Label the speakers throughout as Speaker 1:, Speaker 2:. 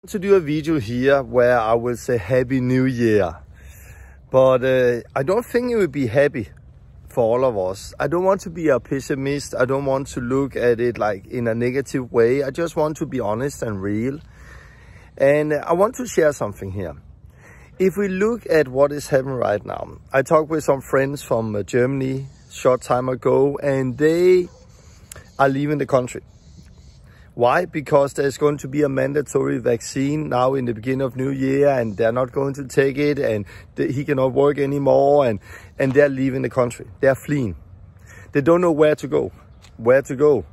Speaker 1: To do a video here where I will say Happy New Year, but I don't think it will be happy for all of us. I don't want to be a pessimist. I don't want to look at it like in a negative way. I just want to be honest and real, and I want to share something here. If we look at what is happening right now, I talked with some friends from Germany short time ago, and they are leaving the country. Why? Because there's going to be a mandatory vaccine now in the beginning of New Year, and they're not going to take it, and he cannot work anymore, and they're leaving the country. They're fleeing. They don't know where to go. Where to go?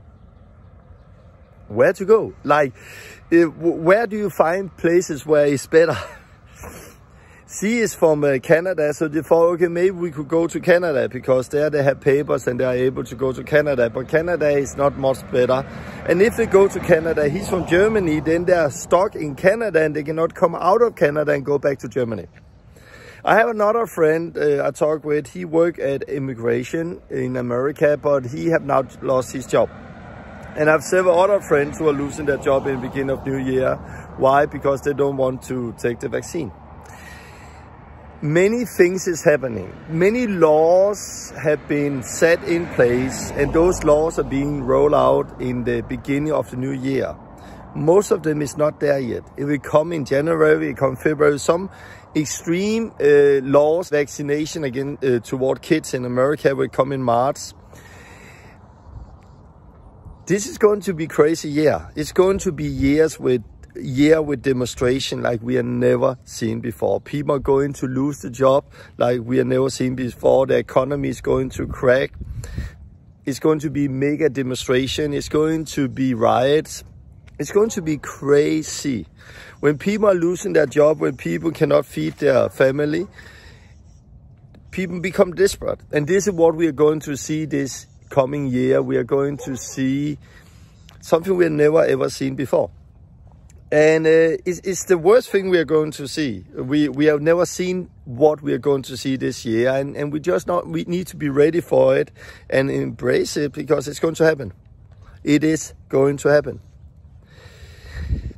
Speaker 1: Where to go? Like, where do you find places where it's better? She is from Canada, so they thought, okay, maybe we could go to Canada because there they have papers and they are able to go to Canada. But Canada is not much better. And if they go to Canada, he's from Germany, then they are stuck in Canada and they cannot come out of Canada and go back to Germany. I have another friend I talk with. He worked at immigration in America, but he have now lost his job. And I have several other friends who are losing their job in the beginning of New Year. Why? Because they don't want to take the vaccine. Many things is happening. Many laws have been set in place, and those laws are being rolled out in the beginning of the new year. Most of them is not there yet. It will come in January, it will come in February. Some extreme laws, vaccination again toward kids in America will come in March. This is going to be crazy year. It's going to be year with demonstration like we have never seen before. People are going to lose the job like we have never seen before. The economy is going to crack. It's going to be mega demonstration. It's going to be riots. It's going to be crazy. When people are losing their job, when people cannot feed their family, people become desperate. And this is what we are going to see this coming year. We are going to see something we have never ever seen before. And it's the worst thing we are going to see. We have never seen what we are going to see this year. And we need to be ready for it and embrace it because it's going to happen. It is going to happen.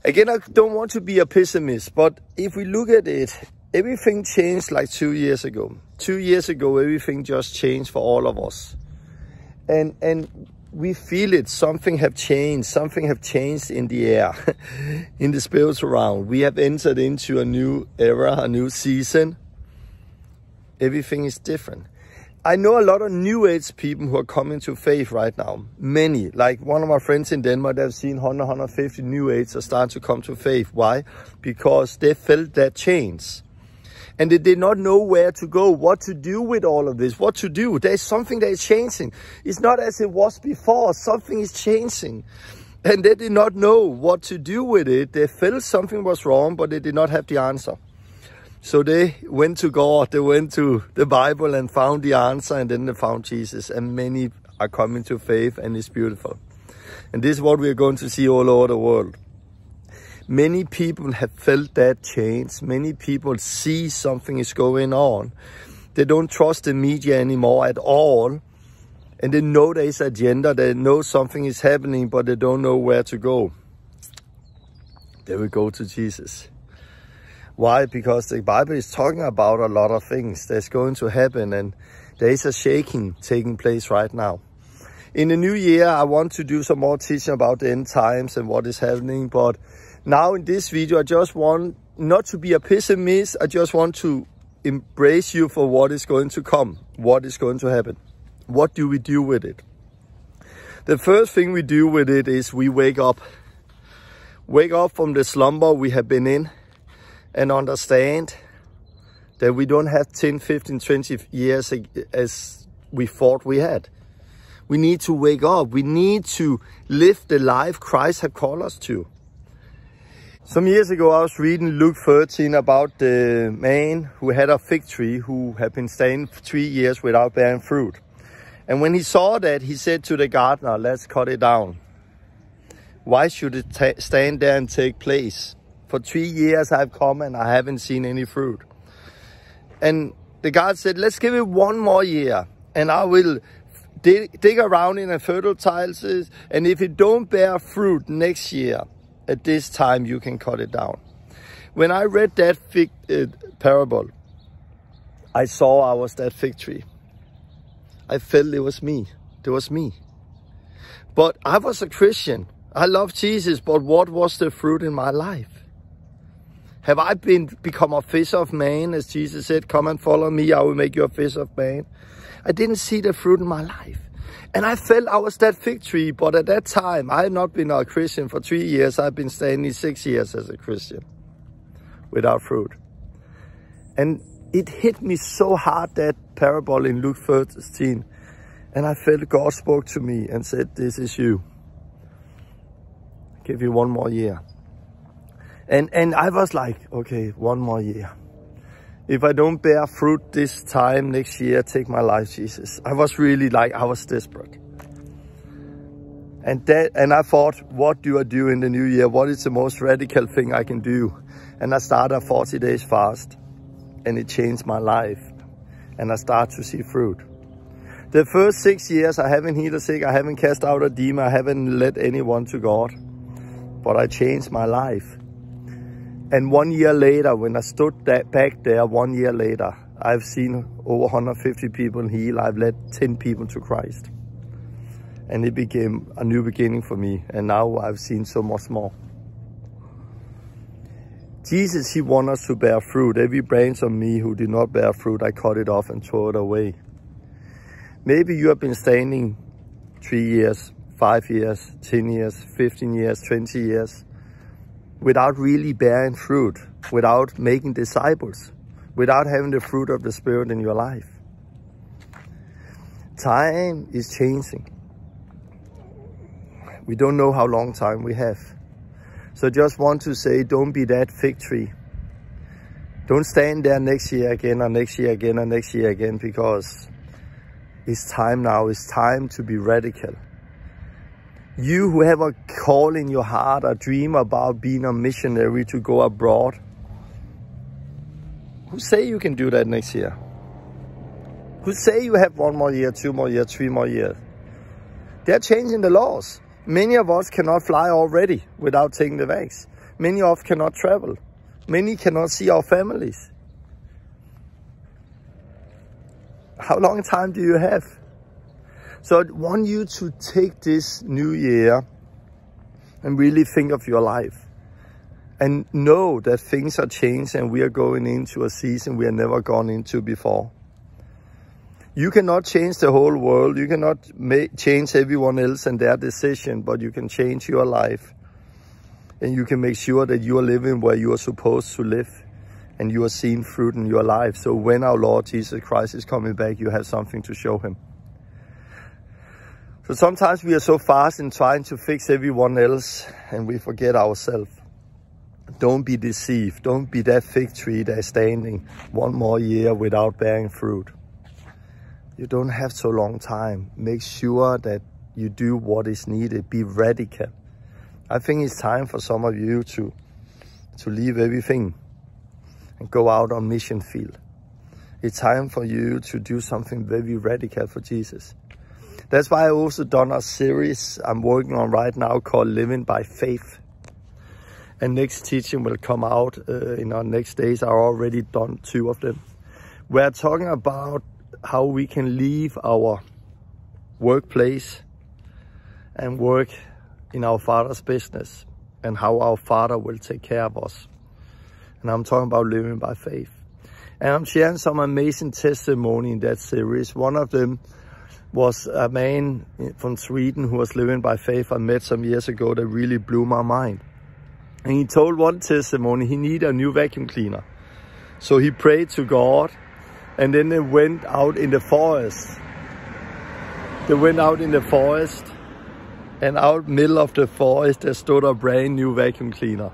Speaker 1: Again, I don't want to be a pessimist, but if we look at it, everything changed like 2 years ago. 2 years ago, everything just changed for all of us. And we feel it. Something have changed. Something have changed in the air, in the spiritual realm. We have entered into a new era, a new season. Everything is different. I know a lot of New Age people who are coming to faith right now. Many. Like one of my friends in Denmark, they've seen 150 New Age are starting to come to faith. Why? Because they felt that change. And they did not know where to go, what to do with all of this, what to do. There's something that is changing. It's not as it was before. Something is changing. And they did not know what to do with it. They felt something was wrong, but they did not have the answer. So they went to God, they went to the Bible and found the answer, and then they found Jesus. And many are coming to faith, and it's beautiful. And this is what we are going to see all over the world. Many people have felt that change. Many people see something is going on. They don't trust the media anymore at all. And they know there is agenda. They know something is happening, but they don't know where to go. They will go to Jesus. Why? Because the Bible is talking about a lot of things that's going to happen. And there is a shaking taking place right now. In the new year, I want to do some more teaching about the end times and what is happening. But now in this video, I just want not to be a pessimist. I just want to embrace you for what is going to come, what is going to happen. What do we do with it? The first thing we do with it is we wake up. Wake up from the slumber we have been in and understand that we don't have 10, 15, 20 years as we thought we had. We need to wake up. We need to live the life Christ has called us to. Some years ago, I was reading Luke 13 about the man who had a fig tree who had been staying for 3 years without bearing fruit. And when he saw that, he said to the gardener, let's cut it down. Why should it stand there and take place? For 3 years I've come and I haven't seen any fruit. And the gardener said, let's give it 1 more year and I will dig around in a fertile tiles. And if it don't bear fruit next year, at this time you can cut it down. When I read that parable, I saw I was that fig tree. I felt it was me. It was me. But I was a Christian. I love Jesus, but what was the fruit in my life? Have I become a fisher of men, as Jesus said, come and follow me, I will make you a fisher of men? I didn't see the fruit in my life. And I felt I was that fig tree, but at that time, I had not been a Christian for 3 years. I've been standing 6 years as a Christian without fruit. And it hit me so hard, that parable in Luke 13. And I felt God spoke to me and said, this is you. I'll give you 1 more year. And I was like, okay, 1 more year. If I don't bear fruit this time next year, take my life, Jesus. I was really like, I was desperate. And I thought, what do I do in the new year? What is the most radical thing I can do? And I started a 40 days fast, and it changed my life. And I started to see fruit. The first 6 years, I haven't healed a sick, I haven't cast out a demon, I haven't led anyone to God. But I changed my life. And 1 year later, when I stood back there 1 year later, I've seen over 150 people heal. I've led 10 people to Christ. And it became a new beginning for me. And now I've seen so much more. Jesus, he wants us to bear fruit. Every branch of me who did not bear fruit, I cut it off and throw it away. Maybe you have been standing 3 years, 5 years, 10 years, 15 years, 20 years, without really bearing fruit, without making disciples, without having the fruit of the Spirit in your life. Time is changing. We don't know how long time we have. So just want to say, don't be that fig tree. Don't stand there next year again, or next year again, or next year again, because it's time now. It's time to be radical. You who have a call in your heart, a dream about being a missionary to go abroad, who say you can do that next year? Who say you have 1 more year, 2 more years, 3 more years? They're changing the laws. Many of us cannot fly already without taking the vaccine. Many of us cannot travel. Many cannot see our families. How long time do you have? So I want you to take this new year and really think of your life. And know that things are changed and we are going into a season we have never gone into before. You cannot change the whole world. You cannot change everyone else and their decision, but you can change your life. And you can make sure that you are living where you are supposed to live. And you are seeing fruit in your life. So when our Lord Jesus Christ is coming back, you have something to show him. So sometimes we are so fast in trying to fix everyone else and we forget ourselves. Don't be deceived. Don't be that fig tree that is standing 1 more year without bearing fruit. You don't have so long time. Make sure that you do what is needed. Be radical. I think it's time for some of you to leave everything and go out on mission field. It's time for you to do something very radical for Jesus. That's why I also done a series I'm working on right now called Living by Faith. And next teaching will come out in our next days. I've already done 2 of them. We're talking about how we can leave our workplace and work in our Father's business, and how our Father will take care of us. And I'm talking about living by faith. And I'm sharing some amazing testimony in that series. One of them was a man from Sweden who was living by faith I met some years ago that really blew my mind. And he told one testimony, he needed a new vacuum cleaner. So he prayed to God. And then they went out in the forest. They went out in the forest, and out middle of the forest there stood a brand new vacuum cleaner.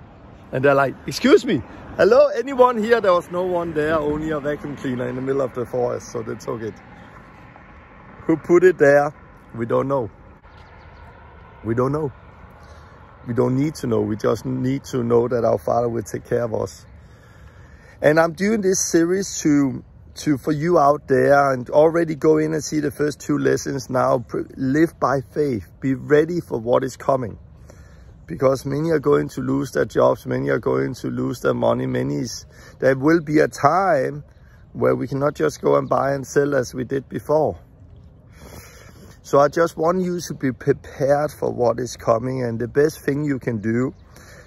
Speaker 1: And they're like, excuse me, hello, anyone here? There was no one there, only a vacuum cleaner in the middle of the forest. So they took it. Who put it there? We don't know. We don't know. We don't need to know. We just need to know that our Father will take care of us. And I'm doing this series for you out there, and already go in and see the first 2 lessons now. Live by faith. Be ready for what is coming. because many are going to lose their jobs, many are going to lose their money, there will be a time where we cannot just go and buy and sell as we did before. So I just want you to be prepared for what is coming, and the best thing you can do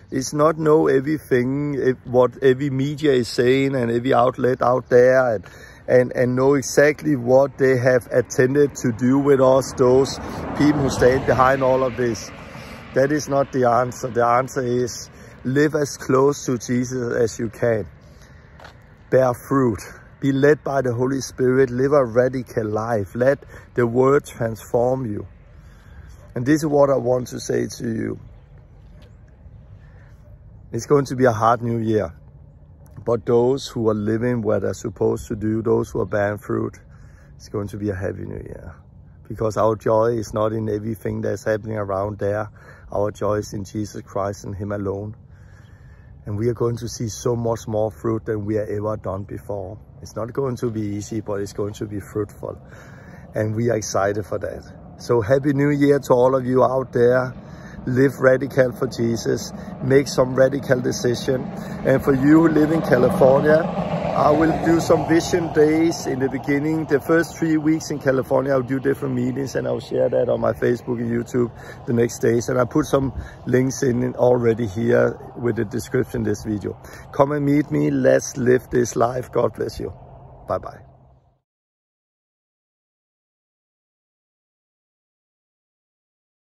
Speaker 1: is not know everything, what every media is saying and every outlet out there, and know exactly what they have attempted to do with us, those people who stand behind all of this. That is not the answer. The answer is live as close to Jesus as you can. Bear fruit. Be led by the Holy Spirit. Live a radical life. Let the word transform you. And this is what I want to say to you. It's going to be a hard new year. But those who are living where they're supposed to do, those who are bearing fruit, it's going to be a happy new year. Because our joy is not in everything that's happening around there. Our joy is in Jesus Christ and Him alone. And we are going to see so much more fruit than we have ever done before. It's not going to be easy, but it's going to be fruitful. And we are excited for that. So happy new year to all of you out there. Live radical for Jesus. Make some radical decision. And for you who live in California, I will do some vision days in the beginning. The first 3 weeks in California, I'll do different meetings, and I'll share that on my Facebook and YouTube the next days. And I put some links in already here with the description of this video. Come and meet me. Let's live this life. God bless you. Bye-bye.